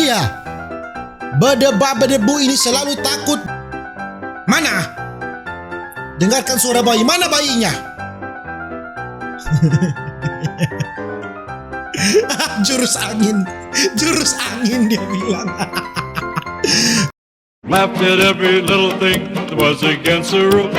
dia. Berdebar-berdebu ini selalu takut. Mana? Dengarkan suara bayi. Mana bayinya? Jurus angin. Jurus angin dia bilang. Laughed at every little thing that was against the rules.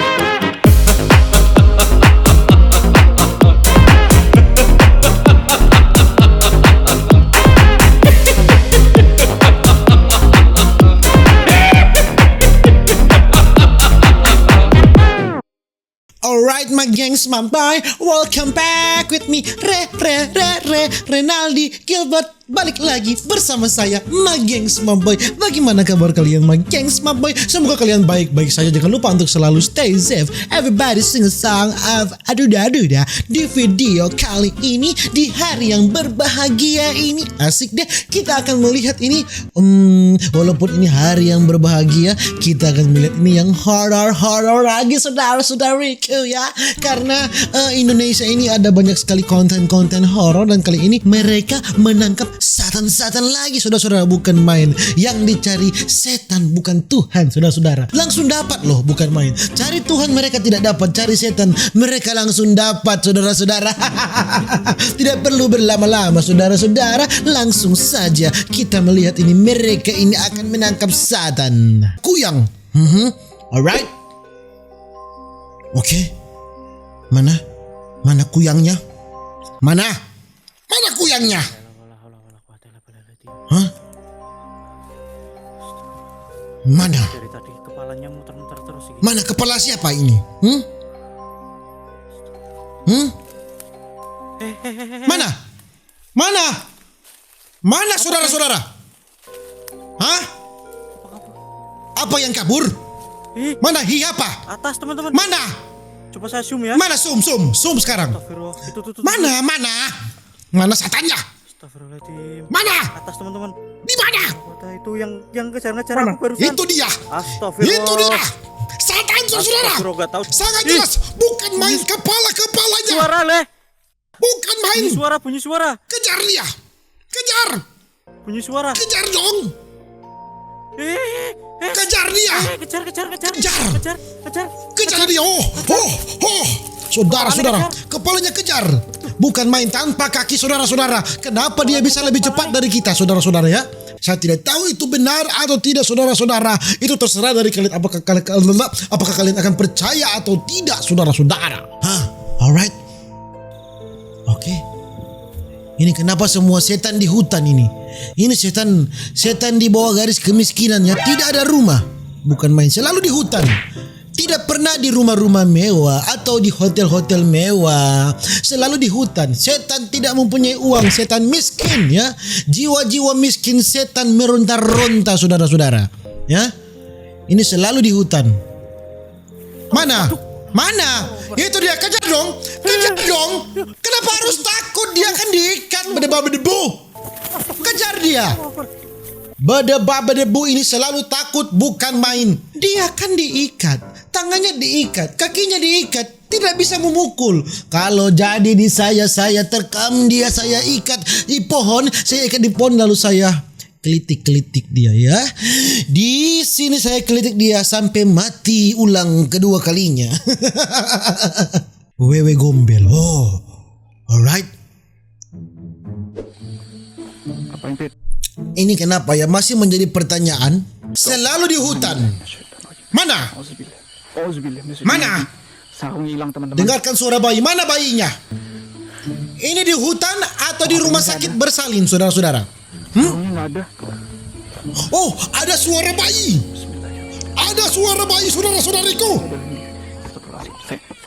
Alright my gengs mampai, welcome back with me Renaldi Gilbert. Balik lagi bersama saya my gengs mampai. Bagaimana kabar kalian my gengs mampai? Semoga kalian baik-baik saja. Jangan lupa untuk selalu stay safe. Everybody sing a song of aduda di video kali ini, di hari yang berbahagia ini. Asik deh, kita akan melihat ini walaupun ini hari yang berbahagia, kita akan melihat ini yang horror lagi saudara-saudariku ya. Karena Indonesia ini ada banyak sekali konten-konten horor, dan kali ini mereka menangkap satan-satan lagi saudara-saudara. Bukan main, yang dicari setan bukan Tuhan saudara-saudara. Langsung dapat loh, bukan main. Cari Tuhan mereka tidak dapat, cari setan mereka langsung dapat saudara-saudara. Tidak perlu berlama-lama saudara-saudara, langsung saja kita melihat ini. Mereka ini akan menangkap satan kuyang. Alright. Oke. Mana kuyangnya? Mana kuyangnya? Hah? Mana? Dari tadi kepalanya muter-muter terus gitu. Mana kepala siapa ini? Mana saudara-saudara? Hah? Apa yang kabur? Mana apa? Atas teman-teman. Mana? Coba saya zoom ya. Mana zoom sekarang? Astagfirullah. Itu. Mana satannya? Astagfirullahaladzim. Mana? Atas teman-teman. Di mana? Kota itu yang kejar-ngejar aku barusan. Itu dia. Astagfirullah. Itu dia. Satan saudara. Astagfirullah, gak tahu. Sangat jelas. Bukan main kepalanya. Suara leh. Bukan main. Bunyi suara. Kejar dia. Kejar. Bunyi suara. Kejar dong. Kejar dia. Kejar. Kejar dia. Saudara-saudara, kepalanya kejar. Bukan main, tanpa kaki saudara-saudara. Kenapa dia bisa lebih cepat dari kita saudara-saudara ya? Saya tidak tahu itu benar atau tidak saudara-saudara. Itu terserah dari kalian, apakah kalian akan percaya atau tidak saudara-saudara. Alright. Oke. Ini kenapa semua setan di hutan ini? Ini setan di bawah garis kemiskinan ya. Tidak ada rumah. Bukan main, selalu di hutan. Tidak pernah di rumah-rumah mewah atau di hotel-hotel mewah. Selalu di hutan. Setan tidak mempunyai uang. Setan miskin ya. Jiwa-jiwa miskin setan meronta-ronta saudara-saudara. Ya. Ini selalu di hutan. Mana? Itu dia, kejar dong. Kenapa harus takut? Dia kan diikat berdebar-berdebu. Kejar dia. Berdebar-berdebu ini selalu takut, bukan main. Dia kan diikat, tangannya diikat, kakinya diikat, tidak bisa memukul. Kalau jadi di saya terkam dia, saya ikat di pohon, lalu saya kelitik dia ya. Di sini saya kelitik dia sampai mati ulang kedua kalinya. Wewe gombel. Alright. Apa yang Ini kenapa ya masih menjadi pertanyaan? Selalu di hutan. Mana? Sarung hilang teman-teman. Dengarkan suara bayi. Mana bayinya? Ini di hutan atau di rumah sakit bersalin saudara-saudara? Sarungnya nggak ada. Oh, ada suara bayi. Ada suara bayi saudara-saudariku.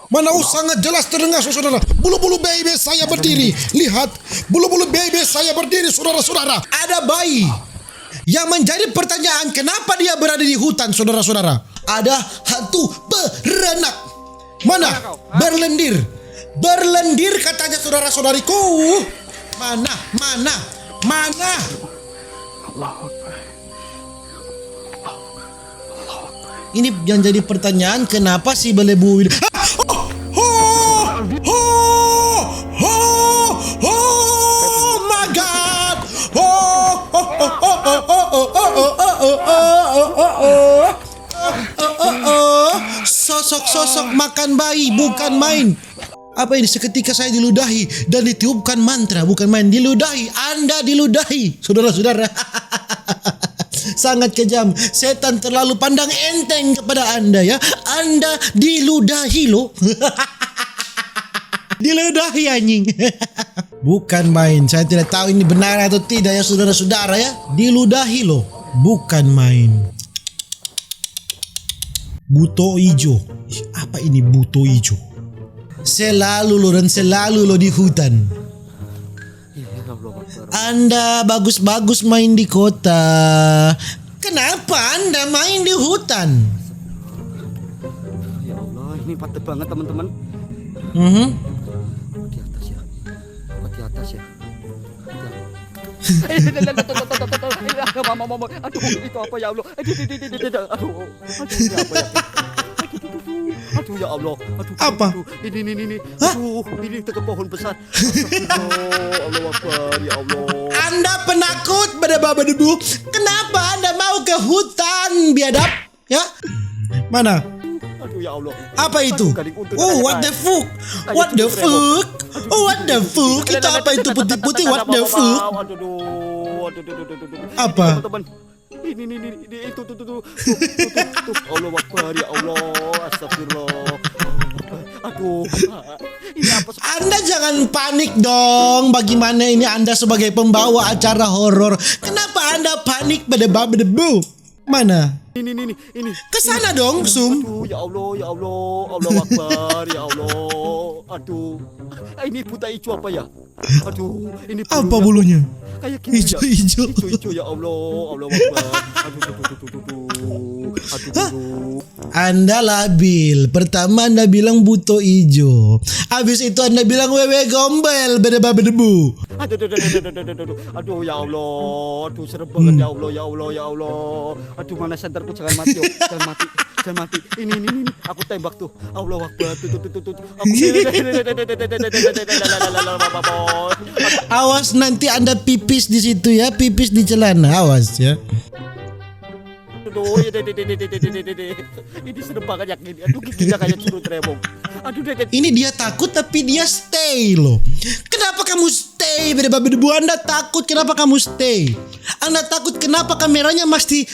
Mana sangat jelas terdengar saudara. Bulu-bulu baby saya berdiri. Lihat, bulu-bulu baby saya berdiri saudara-saudara. Ada bayi. Yang menjadi pertanyaan, kenapa dia berada di hutan saudara-saudara? Ada hantu beranak. Mana? Berlendir katanya saudara-saudariku. Mana? Allahu Akbar. Ini yang jadi pertanyaan, kenapa si belebu ini? Oh my God! sosok-sosok makan bayi, bukan main. Apa ini? Seketika saya diludahi dan ditiupkan mantra, bukan main. Diludahi, Anda diludahi, saudara-saudara. Sangat kejam. Setan terlalu pandang enteng kepada Anda ya. Anda diludahi loh. Diludahi anjing. Bukan main. Saya tidak tahu ini benar atau tidak ya saudara-saudara ya. Diludahi loh. Bukan main. Buto ijo. Apa ini buto ijo? Selalu lo dan selalu lo di hutan. Anda bagus-bagus main di kota. Kenapa Anda main di hutan? Ya Allah, ini padat banget teman-teman. Di atas ya. Di atas ya. Aduh, itu apa ya Allah? Aduh, ini apa ya? Aduh ya Allah. Aduh, Apa? Ini. Hah? Aduh, ini dekat pohon besar. Allah Akbar, ya Allah. Anda penakut debu. Kenapa Anda mau ke hutan biadab? Ya? Mana? Aduh ya Allah. Apa itu? Aduh, gading untung Oh, kayak what the kayak. fuck? What the fuck? Oh, what the fuck? Itu apa itu putih-putih? What the fuck? Aduh. Apa? Teman-teman. Ini itu tuh. Allah Akbar, ya Allah. Astagfirullah. Aduh. Ini apa? Anda jangan panik dong. Bagaimana ini Anda sebagai pembawa acara horor? Kenapa Anda panik debu? Mana? Ini. Kesana dong, Sum. Aduh, ya Allah. Allah Akbar, ya Allah. Aduh. Ini buta hijau apa ya? Aduh, ini Apa bulunya? kayak gini ya. Hijau-hijau. Hijau ya Allah. Allah Akbar. Aduh. Anda labil. Pertama Anda bilang buto ijo. Habis itu Anda bilang wewe gombel debu. Aduh ya Allah. Aduh serem banget ya Allah. Aduh mana senterku, jangan mati. Jangan mati. Ini. Aku tembak tuh. Allah Akbar. Tuh. Awas nanti Anda pipis di situ ya, pipis di celana, awas ya. Aduh, ini serem banget ya gini. Aduh giginya kayak curut remong. Aduh Ini dia takut tapi dia stay loh. Kenapa kamu stay? Debu Anda takut, kenapa kamu stay? Anda takut kenapa kameranya masih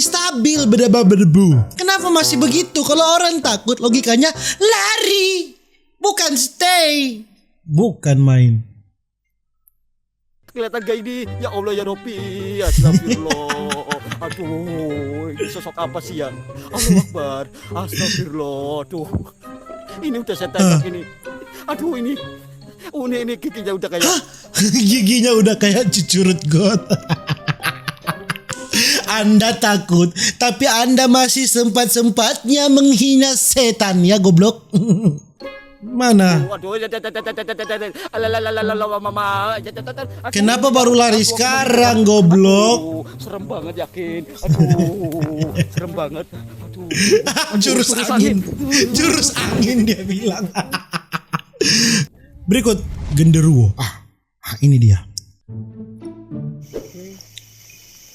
stabil debu. Kenapa masih begitu? Kalau orang takut logikanya lari, bukan stay. Bukan main. kelihatan gak ini? Ya Allah ya Rabbi. Astagfirullah. Aduh, ini sosok apa sih ya? Allah Akbar. Astagfirullah. Aduh. Ini udah saya tembak ini. Aduh ini. Ini giginya udah kayak. Giginya udah kayak cucurut got. Anda takut, tapi Anda masih sempat-sempatnya menghina setan ya goblok. Mana? Aduh. Kenapa baru lari sekarang goblok? Aduh, serem banget yakin. Aduh, serem banget. Aduh. Jurus angin dia bilang. Berikut genderuwo. Ini dia.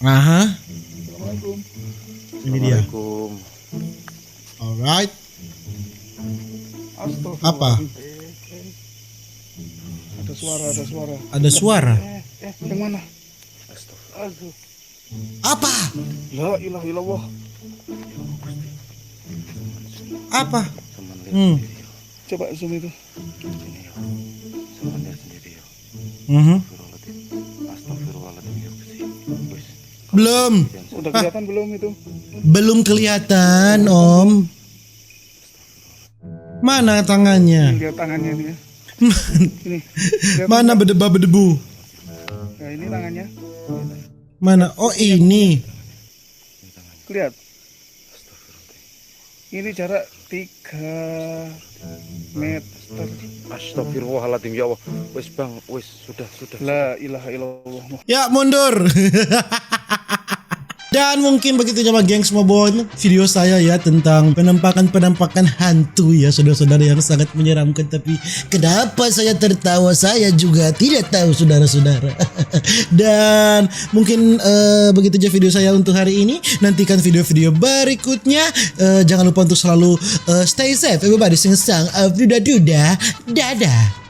Aha. Ini dia. Alright. Apa? Ada suara. Yang mana? Apa? La ilaha illallah. Apa? Coba zoom itu. Belum. Udah kelihatan belum itu? Belum kelihatan, Om. Mana tangannya? Lihat tangannya ini ya. Ini. Mana berdebu? Nah, ini tangannya. Mana? Oh, ini. Lihat. Ini jarak 3 meter. Astagfirullahaladzim ya Allah. Wes bang, wes sudah. La ilaha illallah. Ya, mundur. Dan mungkin begitu aja gengs Mobon video saya ya tentang penampakan hantu ya saudara-saudara yang sangat menyeramkan. Tapi kenapa saya tertawa saya juga tidak tahu saudara-saudara. Dan mungkin begitu aja video saya untuk hari ini. Nantikan video-video berikutnya. Jangan lupa untuk selalu stay safe everybody, sing sang of duda-duda. Dadah.